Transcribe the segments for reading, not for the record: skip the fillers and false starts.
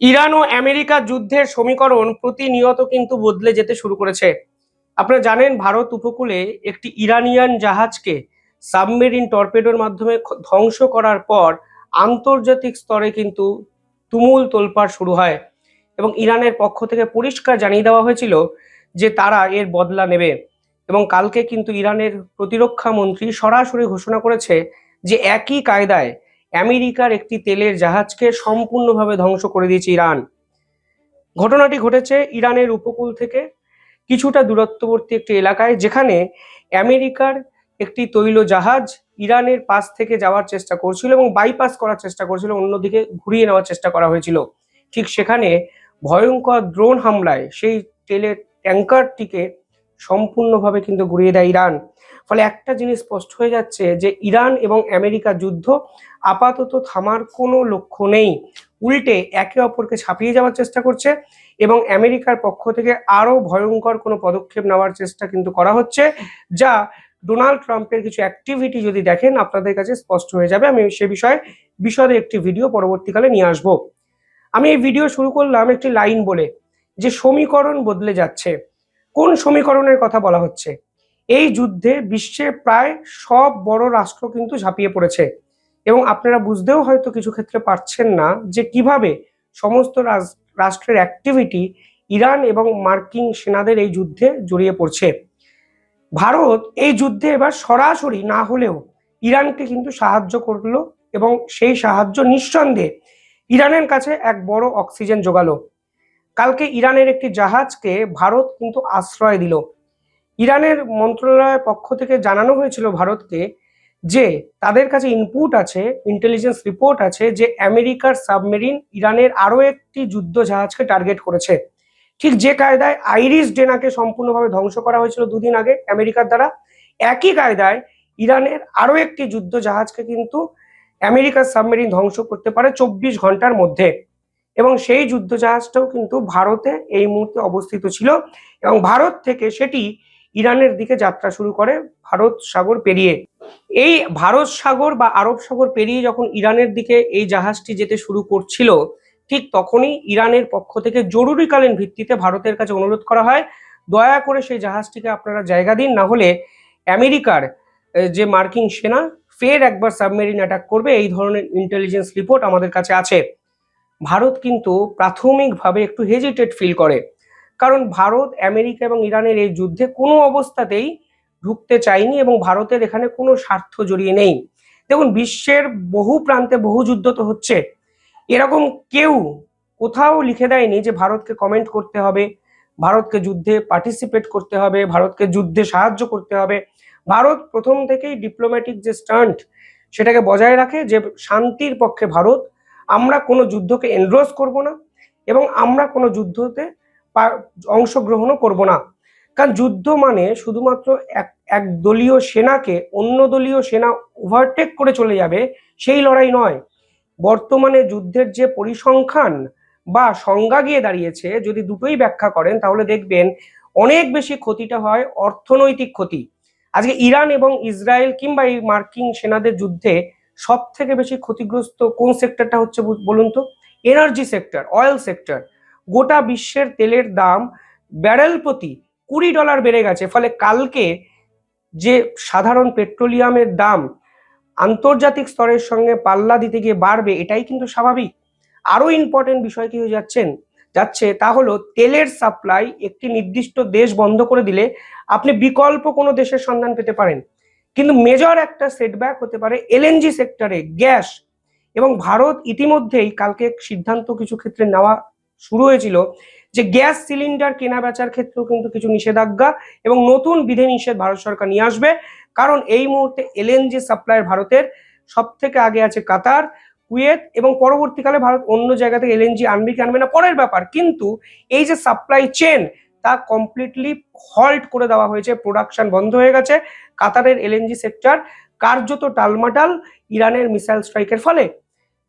Iran ও America যুদ্ধের সমীকরণ প্রতিনিয়ত কিন্তু বদলে যেতে শুরু করেছে। আপনারা জানেন, ভারত উপকূলে একটি ইরানিয়ান জাহাজকে সাবমেরিন টর্পেডোর মাধ্যমে ধ্বংস করার পর আন্তর্জাতিক স্তরে কিন্তু তুমুল তোলপাড় শুরু হয় এবং ইরানের পক্ষ থেকে পরিষ্কার জানিয়ে দেওয়া হয়েছিল যে তারা এর বদলা নেবে। এবং কালকে কিন্তু ইরানের প্রতিরক্ষা মন্ত্রী সরাসরি ঘোষণা করেছে যে একই কায়দায় আমেরিকার একটি তেলের জাহাজকে সম্পূর্ণভাবে ধ্বংস করে দিয়েছে ইরান। ঘটনাটি ঘটেছে ইরানের উপকূল থেকে কিছুটা দূরত্ববর্তী একটি এলাকায়, যেখানে আমেরিকার একটি তৈল জাহাজ ইরানের পাশ থেকে যাওয়ার চেষ্টা করছিল এবং বাইপাস করার চেষ্টা করছিল, অন্যদিকে ঘুরিয়ে নেওয়ার চেষ্টা করা হয়েছিল। ঠিক সেখানে ভয়ঙ্কর ড্রোন হামলায় সেই তেলের ট্যাঙ্কারটিকে সম্পূর্ণভাবে কিন্তু ঘুরিয়ে দেয় ইরান। ফলে একটা জিনিস স্পষ্ট হয়ে যাচ্ছে যে ইরান এবং আমেরিকা যুদ্ধ আপাতত থামার কোনো লক্ষ্য নেই, উল্টে একে অপরকে ছাপিয়ে যাওয়ার চেষ্টা করছে এবং আমেরিকার পক্ষ থেকে আরো ভয়ঙ্কর কোনো পদক্ষেপ নেওয়ার চেষ্টা কিন্তু করা হচ্ছে, যা ডোনাল্ড ট্রাম্পের কিছু অ্যাক্টিভিটি যদি দেখেন আপনাদের কাছে স্পষ্ট হয়ে যাবে। আমি সে বিষয়ে বিশদে একটি ভিডিও পরবর্তীকালে নিয়ে আসবো। আমি এই ভিডিও শুরু করলাম একটি লাইন বলে, যে সমীকরণ বদলে যাচ্ছে। কোন সমীকরণের কথা বলা হচ্ছে? এই যুদ্ধে বিশ্বের প্রায় সব বড় রাষ্ট্র কিন্তু ঝাঁপিয়ে পড়েছে এবং আপনারা বুঝতেও হয়তো কিছু ক্ষেত্রে পারছেন না যে কিভাবে সমস্ত রাষ্ট্রের অ্যাক্টিভিটি ইরান এবং মার্কিন সেনাদের এই যুদ্ধে জড়িয়ে পড়ছে। ভারত এই যুদ্ধে এবার সরাসরি না হলেও ইরানকে কিন্তু সাহায্য করলো এবং সেই সাহায্য নিঃসন্দেহে ইরানের কাছে এক বড় অক্সিজেন যোগালো। কালকে ইরানের একটি জাহাজকে ভারত কিন্তু আশ্রয় দিল। ইরানের মন্ত্রণালয়ের পক্ষ থেকে জানানো হয়েছিল ভারতকে যে তাদের কাছে ইনপুট আছে, ইন্টেলিজেন্স রিপোর্ট আছে যে আমেরিকার সাবমেরিন ইরানের আরো একটি যুদ্ধ জাহাজকে টার্গেট করেছে। ঠিক যে কায়দায় আইরিস ডেনাকে সম্পূর্ণভাবে ধ্বংস করা হয়েছিল দুদিন আগে আমেরিকার দ্বারা, একই কায়দায় ইরানের আরো একটি যুদ্ধ জাহাজকে কিন্তু আমেরিকার সাবমেরিন ধ্বংস করতে পারে 24 ঘন্টার মধ্যে। এবং সেই যুদ্ধ জাহাজটাও কিন্তু ভারতে এই মুহূর্তে অবস্থিত ছিল এবং ভারত থেকে সেটি ইরানের দিকে যাত্রা শুরু করে ভারত সাগর পেরিয়ে। এই ভারত সাগর বা আরব সাগর পেরিয়ে যখন ইরানের দিকে এই জাহাজটি যেতে শুরু করছিল, ঠিক তখনই ইরানের পক্ষ থেকে জরুরিকালীন ভিত্তিতে ভারতের কাছে অনুরোধ করা হয়, দয়া করে সেই জাহাজটিকে আপনারা জায়গা দিন, না হলে আমেরিকার যে মার্কিন সেনা ফের একবার সাবমেরিন অ্যাটাক করবে, এই ধরনের ইন্টেলিজেন্স রিপোর্ট আমাদের কাছে আছে। ভারত কিন্তু প্রাথমিকভাবে একটু হেজিটেট ফিল করে, কারণ ভারত আমেরিকা এবং ইরানের এই যুদ্ধে কোনো অবস্থাতেই ঢুকতে চায়নি এবং ভারতের এখানে কোনো স্বার্থ জড়িয়ে নেই। দেখুন, বিশ্বের বহু প্রান্তে বহু যুদ্ধ তো হচ্ছে, এরকম কেউ কোথাও লিখে দেয়নি যে ভারতকে কমেন্ট করতে হবে, ভারতকে যুদ্ধে পার্টিসিপেট করতে হবে, ভারতকে যুদ্ধে সাহায্য করতে হবে। ভারত প্রথম থেকেই ডিপ্লোম্যাটিক যে স্টান্ট সেটাকে বজায় রাখে যে শান্তির পক্ষে ভারত, আমরা কোনো যুদ্ধকে এনডোর্স করব না এবং আমরা কোনো যুদ্ধতে অংশগ্রহণও করব না। কারণ যুদ্ধ মানে শুধুমাত্র এক দলীয় সেনাকে অন্য দলীয় সেনা ওভারটেক করে চলে যাবে সেই লড়াই নয়। বর্তমানে যুদ্ধের যে পরিসংখ্যান বা সংজ্ঞা গিয়ে দাঁড়িয়েছে, যদি দুটোই ব্যাখ্যা করেন তাহলে দেখবেন অনেক বেশি ক্ষতিটা হয় অর্থনৈতিক ক্ষতি। আজকে ইরান এবং ইসরায়েল কিংবা এই মার্কিন সেনাদের যুদ্ধে সব থেকে বেশি ক্ষতিগ্রস্ত কোন সেক্টরটা হচ্ছে বলুন তো? Energy sector, oil sector. গোটা বিশ্বের তেলের দাম ব্যারেল প্রতি $20 বেড়ে গেছে। ফলে কালকে যে সাধারণ পেট্রোলিয়ামের দাম আন্তর্জাতিক স্তরের সঙ্গে পাল্লা দিতে গিয়ে বাড়বে, এটাই কিন্তু স্বাভাবিক। আরো ইম্পর্টেন্ট বিষয় কি হয়ে যাচ্ছে তা হলো তেলের সাপ্লাই একটি নির্দিষ্ট দেশ বন্ধ করে দিলে আপনি বিকল্প কোনো দেশের সন্ধান পেতে পারেন, কিন্তু মেজর একটা সেটব্যাক হতে পারে এলএনজি সেক্টরে, গ্যাস। এবং ভারত ইতিমধ্যেই কালকে সিদ্ধান্ত কিছু ক্ষেত্রে নেওয়া শুরু হয়েছিল যে গ্যাস সিলিন্ডার কেনা বেচার ক্ষেত্রেও কিন্তু কিছু নিষেধাজ্ঞা এবং নতুন বিধিনিষেধ ভারত সরকার নিয়ে আসবে। কারণ এই মুহূর্তে এলএনজি সাপ্লাই ভারতের সব থেকে আগে আছে কাতার, কুয়েত, এবং পরবর্তীকালে ভারত অন্য জায়গা থেকে এলএনজি আনবে কি আনবে না পরের ব্যাপার, কিন্তু এই যে সাপ্লাই চেন তা কমপ্লিটলি হল্ট করে দেওয়া হয়েছে, প্রোডাকশন বন্ধ হয়ে গেছে। কাতারের এলএনজি সেক্টর কার্যত টালমাটাল ইরানের মিসাইল স্ট্রাইকের ফলে।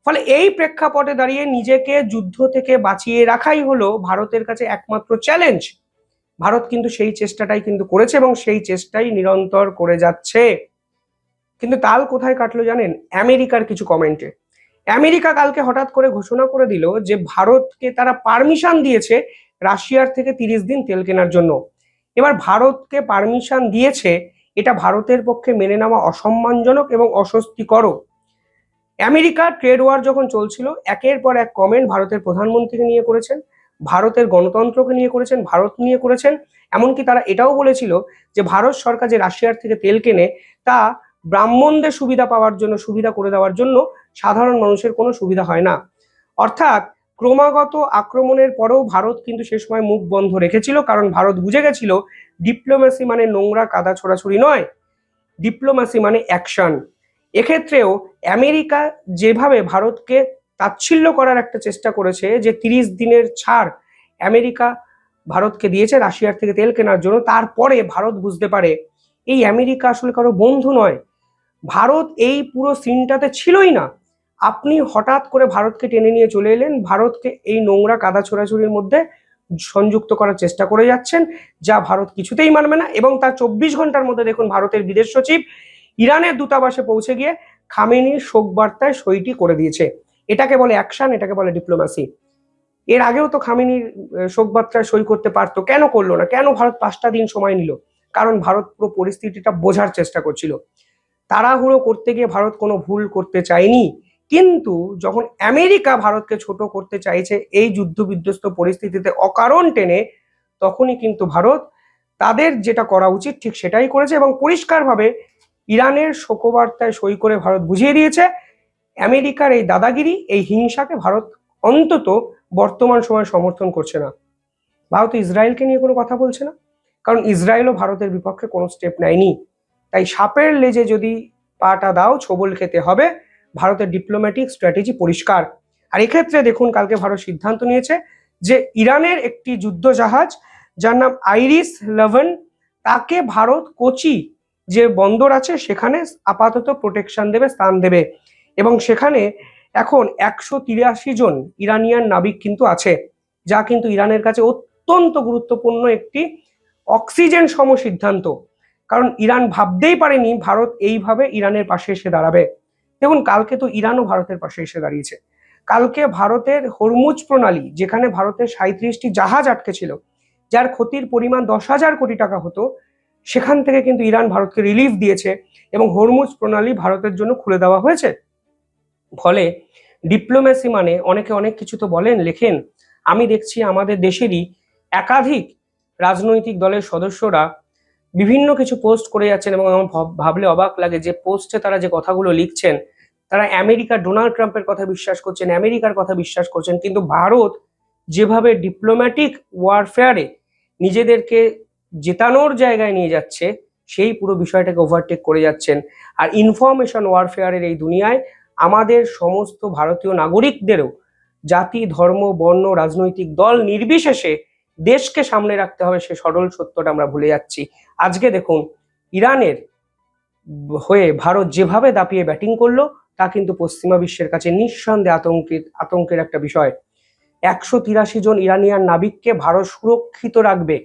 ফলে এই প্রেক্ষাপটে দাঁড়িয়ে নিজেকে যুদ্ধ থেকে বাঁচিয়ে রাখাই হলো ভারতের কাছে একমাত্র চ্যালেঞ্জ। ভারত কিন্তু সেই চেষ্টাটাই কিন্তু করেছে এবং সেই চেষ্টাই নিরন্তর করে যাচ্ছে। কিন্তু তাল কোথায় কাটলো জানেন? আমেরিকার কিছু কমেন্টে। আমেরিকা কালকে হঠাৎ করে ঘোষণা করে দিল যে ভারতকে তারা পারমিশন দিয়েছে রাশিয়ার থেকে 30 দিন তেল কেনার জন্য। এবার ভারতকে পারমিশন দিয়েছে, এটা ভারতের পক্ষে মেনে নেওয়া অসম্মানজনক এবং অস্বস্তিকর। আমেরিকা ট্রেড ওয়ার যখন চলছিল, একের পর এক কমেন্ট ভারতের প্রধানমন্ত্রীকে নিয়ে করেছেন, ভারতের গণতন্ত্রকে নিয়ে করেছেন, ভারত নিয়ে করেছেন। এমনকি তারা এটাও বলেছিল যে ভারত সরকার যে রাশিয়ার থেকে তেল কেনে তা ব্রাহ্মণদের সুবিধা পাওয়ার জন্য, সুবিধা করে দেওয়ার জন্য, সাধারণ মানুষের কোনো সুবিধা হয় না। অর্থাৎ ক্রমাগত আক্রমণের পরেও ভারত কিন্তু সে সময় মুখ বন্ধ রেখেছিল, কারণ ভারত বুঝে গেছিল ডিপ্লোমেসি মানে নোংরা কাদা ছোড়াছুড়ি নয়, ডিপ্লোমেসি মানে অ্যাকশন। এক্ষেত্রেও আমেরিকা যেভাবে ভারতকে তাচ্ছিল্য করার একটা চেষ্টা করেছে, যে 30 দিনের ছাড় আমেরিকা ভারতকে দিয়েছে রাশিয়ার থেকে তেল কেনার জন্য, তারপরে ভারত বুঝতে পারে এই আমেরিকা আসলে কারো বন্ধু নয়, ভারত এই পুরো সিনটাতে ছিলই না। আপনি হঠাৎ করে ভারতকে টেনে নিয়ে চলে এলেন, ভারতকে এই নোংরা কাদা ছোড়াছুড়ির মধ্যে সংযুক্ত করার চেষ্টা করে যাচ্ছেন, যা ভারত কিছুতেই মানবে না। এবং তার 24 ঘন্টার মধ্যে দেখুন ভারতের বিদেশ সচিব ইরানের দূতাবাসে পৌঁছে গিয়ে খামেনির শোক বার্তায় সইটি করে দিয়েছে। এটাকে বলে অ্যাকশন, এটাকে বলে ডিপ্লোমেসি। এর আগেও তো খামেনির শোক বার্তায় সই করতে পারতো, কেন করলো না? কেন ভারত 5টা দিন সময় নিল? কারণ ভারত পুরো পরিস্থিতিটা বোঝার চেষ্টা করছিল। তাড়াহুড়ো করতে গিয়ে ভারত কোনো ভুল করতে চায়নি, কিন্তু যখন আমেরিকা ভারতকে ছোট করতে চাইছে এই যুদ্ধ বিধ্বস্ত পরিস্থিতিতে অকারণ টেনে, তখনই কিন্তু ভারত তাদের যেটা করা উচিত ঠিক সেটাই করেছে এবং পরিষ্কারভাবে ইরানের শোকবার্তায় সই করে ভারত বুঝিয়ে দিয়েছে আমেরিকার এই দাদাগিরি, এই হিংসাকে ভারত অন্তত বর্তমান সময়ে সমর্থন করছে না। ভারত ইসরায়েলকে নিয়ে কোনো কথা বলছে না, কারণ ইসরায়েলও ভারতের বিপক্ষে কোনো স্টেপ নেয়নি। তাই সাপের লেজে যদি পাটা দাও ছোবল খেতে হবে। ভারতের ডিপ্লোম্যাটিক স্ট্র্যাটেজি পরিষ্কার। আর এক্ষেত্রে দেখুন কালকে ভারত সিদ্ধান্ত নিয়েছে যে ইরানের একটি যুদ্ধ জাহাজ যার নাম আইরিস 11, তাকে ভারত কোচি যে বন্দর আছে সেখানে আপাতত প্রোটেকশন দেবে, স্থান দেবে। এবং সেখানে এখন 183 জন ইরানিয়ান নাবিক কিন্তু আছে, যা কিন্তু ইরানের কাছে অত্যন্ত গুরুত্বপূর্ণ একটি অক্সিজেন সম সিদ্ধান্ত। কারণ ইরান ভাবতেই পারেনি ভারত এইভাবে ইরানের পাশে এসে দাঁড়াবে। দেখুন কালকে তো ইরানও ভারতের পাশে এসে দাঁড়িয়েছে। কালকে ভারতের হরমুজ প্রণালী, যেখানে ভারতের 37টি জাহাজ আটকে ছিল, যার ক্ষতির পরিমাণ 10,000 কোটি টাকা হতো, সেখান থেকে কিন্তু ইরান ভারতকে রিলিফ দিয়েছে এবং হরমুজ প্রণালী ভারতের জন্য খুলে দেওয়া হয়েছে। ফলে ডিপ্লোমেসি মানে অনেকে অনেক কিছু তো বলেন, লেখেন। আমি দেখছি আমাদের দেশেরই একাধিক রাজনৈতিক দলের সদস্যরা বিভিন্ন কিছু পোস্ট করে যাচ্ছেন এবং আমার ভাবলে অবাক লাগে যে পোস্টে তারা যে কথাগুলো লিখছেন, তারা আমেরিকার ডোনাল্ড ট্রাম্পের কথা বিশ্বাস করছেন, আমেরিকার কথা বিশ্বাস করছেন, কিন্তু ভারত যেভাবে ডিপ্লোম্যাটিক ওয়ারফেয়ারে নিজেদেরকে জেতানোর জায়গায় নিয়ে যাচ্ছে, সেই পুরো বিষয়টাকে ওভারটেক করে যাচ্ছেন। আর ইনফরমেশন ওয়ারফেয়ারের এই দুনিয়ায় আমাদের সমস্ত ভারতীয় নাগরিকদেরও জাতি, ধর্ম, বর্ণ, রাজনৈতিক দল নির্বিশেষে দেশকে সামনে রাখতে হবে, সে সরল সত্যটা আমরা ভুলে যাচ্ছি। আজকে দেখুন ইরানের হয়ে ভারত যেভাবে দাপিয়ে ব্যাটিং করলো, তা কিন্তু পশ্চিমা বিশ্বের কাছে নিঃসন্দেহে আতঙ্কের একটা বিষয়। 183 জন ইরানিয়ান নাবিককে ভারত সুরক্ষিত রাখবে,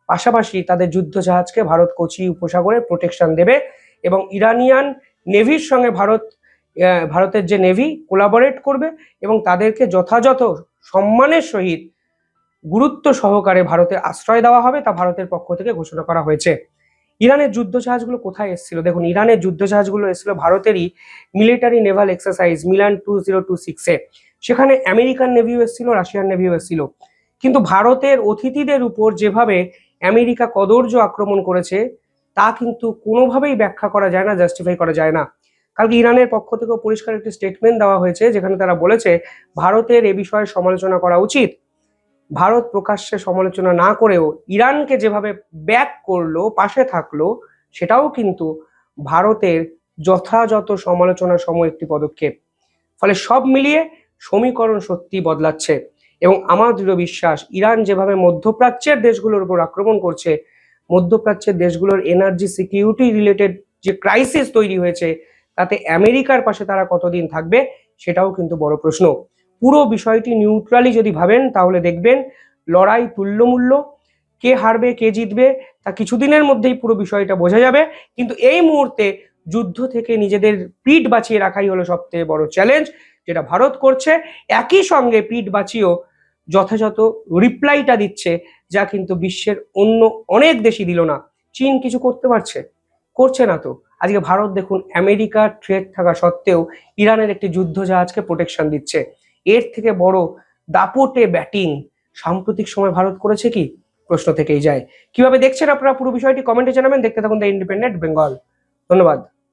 পাশাপাশি তাদের যুদ্ধ জাহাজকে ভারত কোচি উপসাগরে প্রোটেকশন দেবে এবং ইরানিয়ান নেভির সঙ্গে ভারতের যে নেভি কোলাবোরেট করবে এবং তাদেরকে যথাযথ সম্মানের সহিত গুরুত্ব সহকারে ভারতে আশ্রয় দেওয়া হবে, তা ভারতের পক্ষ থেকে ঘোষণা করা হয়েছে। ইরানের যুদ্ধ জাহাজগুলো কোথায় এসেছিল? দেখুন ইরানের যুদ্ধ জাহাজগুলো এসেছিল ভারতেরই মিলিটারি নেভাল এক্সারসাইজ মিলান 2026-এ। সেখানে আমেরিকান নেভিও এসেছিল, রাশিয়ান নেভিও এসেছিল। কিন্তু ভারতের অতিথিদের উপর যেভাবে আমেরিকা কদর্য আক্রমণ করেছে, তা কিন্তু কোনোভাবেই ব্যাখ্যা করা যায় না, জাস্টিফাই করা যায় না। কালকে ইরানের পক্ষ থেকেও পরিষ্কার একটি স্টেটমেন্ট দেওয়া হয়েছে, যেখানে তারা বলেছে ভারতের এ বিষয়ে সমালোচনা করা উচিত। ভারত প্রকাশ্যে সমালোচনা না করেও ইরানকে যেভাবে ব্যাক করলো, পাশে থাকলো, সেটাও কিন্তু ভারতের যথাযথ সমালোচনার সম একটি পদক্ষেপ। ফলে সব মিলিয়ে সমীকরণ সত্যি বদলাচ্ছে এবং আমার দৃঢ় বিশ্বাস ইরান যেভাবে মধ্যপ্রাচ্যের দেশগুলোর উপর আক্রমণ করছে, মধ্যপ্রাচ্যের দেশগুলোর এনার্জি সিকিউরিটি রিলেটেড যে ক্রাইসিস তৈরি হয়েছে, তাতে আমেরিকার পাশে তারা কতদিন থাকবে সেটাও কিন্তু বড় প্রশ্ন। পুরো বিষয়টি নিউট্রালি যদি ভাবেন তাহলে দেখবেন লড়াই তুল্যমূল্য, কে হারবে কে জিতবে তা কিছুদিনের মধ্যেই পুরো বিষয়টা বোঝা যাবে। কিন্তু এই মুহূর্তে যুদ্ধ থেকে নিজেদের পিঠ বাঁচিয়ে রাখাই হলো সবথেকে বড় চ্যালেঞ্জ। যেটা ভারত করছে, একই সঙ্গে পিঠ বাঁচিয়েও যথাযথ রিপ্লাইটা দিচ্ছে, যা কিন্তু বিশ্বের অন্য অনেক দেশই দিল না। চীন কিছু করতে পারছে? করছে না তো। আজকে ভারত দেখুন আমেরিকার থ্রেট থাকা সত্ত্বেও ইরানের একটি যুদ্ধ জাহাজকে প্রোটেকশন দিচ্ছে। এর থেকে বড় দাপটে ব্যাটিং সাম্প্রতিক সময় ভারত করেছে কি? প্রশ্ন থেকেই যায়। কিভাবে দেখছেন আপনারা পুরো বিষয়টি কমেন্টে জানাবেন। দেখতে থাকুন দ্য ইন্ডিপেন্ডেন্ট বেঙ্গল। ধন্যবাদ।